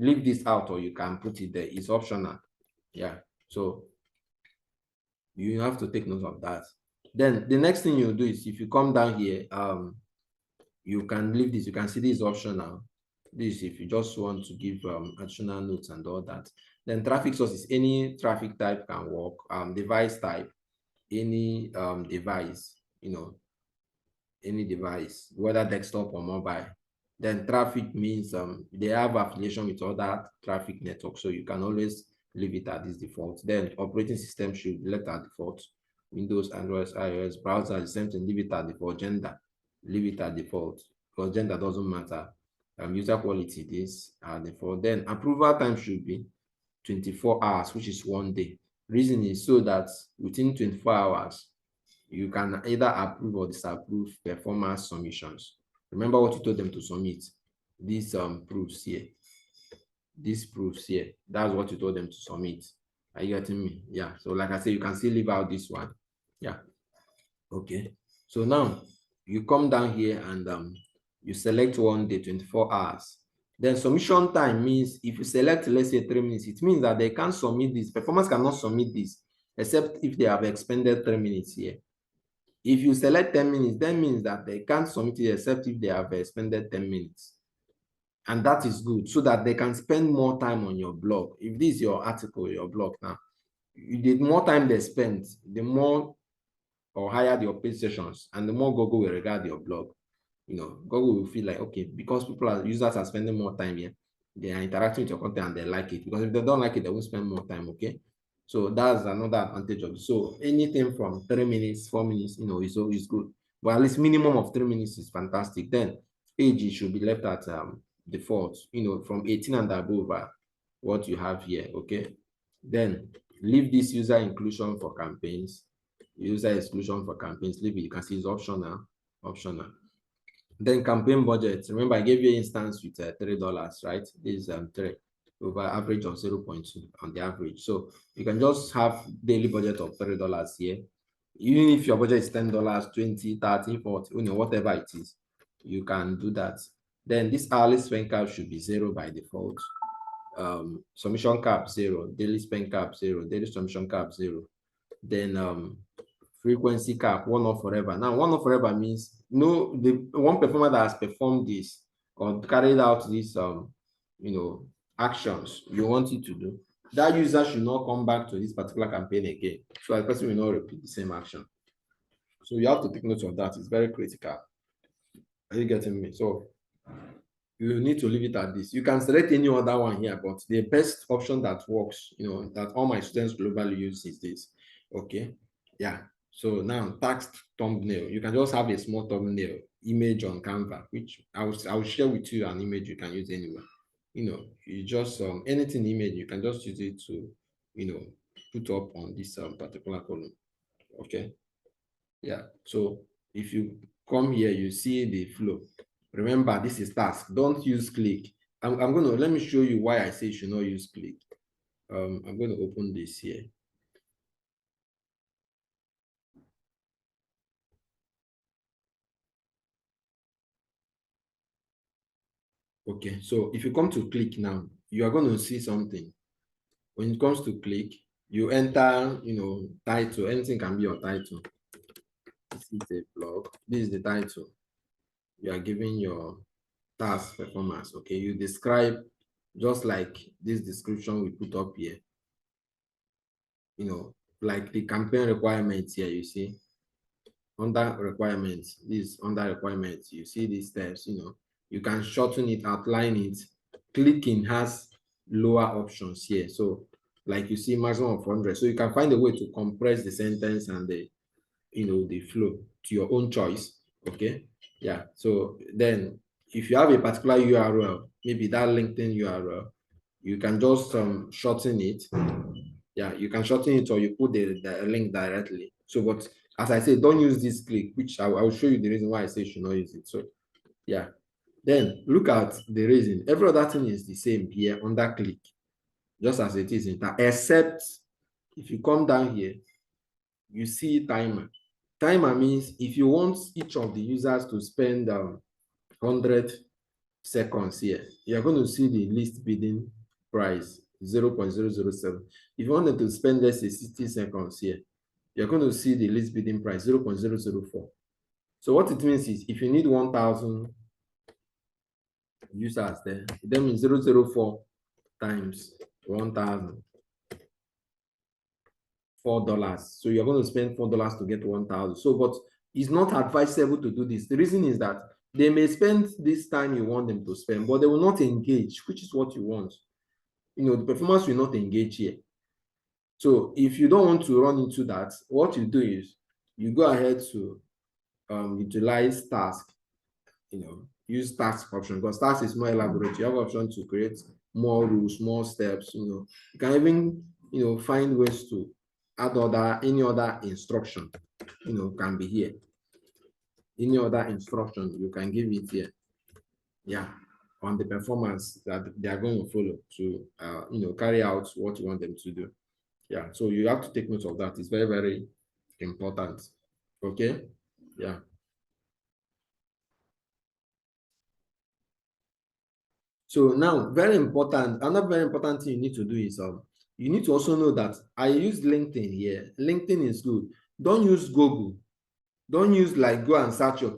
leave this out or you can put it there. It's optional. Yeah, so you have to take note of that. Then the next thing you do is if you come down here, you can leave this. You can see this is optional. This if you just want to give additional notes and all that. Then traffic source is any traffic type can work. Device type, any device, any device, whether desktop or mobile. Then traffic means they have affiliation with other traffic networks, so you can always leave it at this default. Then operating system should be left at default. Windows, Android, iOS, browser, the same thing, leave it at default. Gender, leave it at default because gender doesn't matter. User quality, this at default. Then approval time should be 24 hours, which is 1 day. Reason is so that within 24 hours, you can either approve or disapprove performance submissions. Remember what you told them to submit. These proofs here. These proofs here. That's what you told them to submit. Are you getting me? Yeah. So like I said, you can still leave out this one. Yeah. Okay. So now you come down here and you select 1 day, 24 hours. Then submission time means if you select, let's say 3 minutes, it means that they can't submit this. Performance cannot submit this except if they have expended 3 minutes here. If you select 10 minutes, that means that they can't submit it except if they have expended 10 minutes. And that is good so that they can spend more time on your blog. If this is your article, your blog now, the more time they spend, the more or higher your paid sessions and the more Google will regard your blog. Google will feel like, okay, because users are spending more time here, they are interacting with your content and they like it. Because if they don't like it, they won't spend more time, okay? So that's another advantage of it. So anything from 3 minutes, 4 minutes, is always good. But at least minimum of 3 minutes is fantastic. Then age should be left at default, from 18 and above, what you have here, okay? Then leave this user inclusion for campaigns. User exclusion for campaigns, leave it. You can see it's optional. Then campaign budget. Remember, I gave you an instance with $3, right? This is 3 over average of 0.2 on the average. So you can just have daily budget of $3 here. Even if your budget is $10, 20, 30, 40, whatever it is, you can do that. Then this hourly spend cap should be 0 by default. Submission cap 0, daily spend cap 0, daily submission cap 0. Then frequency cap 1 or forever. Now 1 or forever means the one performer that has performed this or carried out these actions you want it to do, that user should not come back to this particular campaign again, so the person will not repeat the same action. So you have to take note of that. It's very critical. Are you getting me? So you need to leave it at this. You can select any other one here, but the best option that works, that all my students globally use is this. Okay. Yeah. So now text thumbnail. You can just have a small thumbnail image on Canva, which I will share with you an image you can use anywhere. You just anything image, you can just use it to put up on this particular column. Okay. Yeah. So if you come here, you see the flow. Remember, this is task. Don't use click. Let me show you why I say you should not use click. I'm going to open this here. Okay, so if you come to click now, you are going to see something. When it comes to click, you enter, title. Anything can be your title. This is a blog. This is the title. You are giving your task performance. Okay, you describe just like this description we put up here. Like the campaign requirements here, you see. Under requirements, this under requirements, you see these steps, you can shorten it, outline it. Clicking has lower options here. So like you see maximum of 100. So you can find a way to compress the sentence and the flow to your own choice. Okay. Yeah. So then if you have a particular URL, maybe that LinkedIn URL, you can just shorten it. Yeah, you can shorten it or you put the link directly. So, but as I say, don't use this click, which I will show you the reason why I say you should not use it. So, yeah. Then look at the reason. Every other thing is the same here under click, just as it is in that, except if you come down here, you see timer. Timer means if you want each of the users to spend 100 seconds here, you're going to see the least bidding price 0.007. If you want them to spend, let's say 60 seconds here, you're going to see the least bidding price 0.004. So what it means is if you need 1,000 users there, that means 0.004 times 1,000, $4. So you're going to spend $4 to get 1,000. So, but it's not advisable to do this. The reason is that they may spend this time you want them to spend, but they will not engage, which is what you want. You know, the performance will not engage here. So if you don't want to run into that, what you do is you go ahead to utilize task, you know, use task option, because task is more elaborate. You have option to create more rules, more steps, you know. You can even, you know, find ways to add any other instruction, you know, can be here. Any other instruction you can give it here. Yeah, on the performance that they are going to follow to you know, carry out what you want them to do. Yeah, so you have to take note of that. It's very, very important. Okay. Yeah. So now, very important, another very important thing you need to do is you need to also know that I use LinkedIn here. LinkedIn is good. Don't use Google. Don't use like go and search your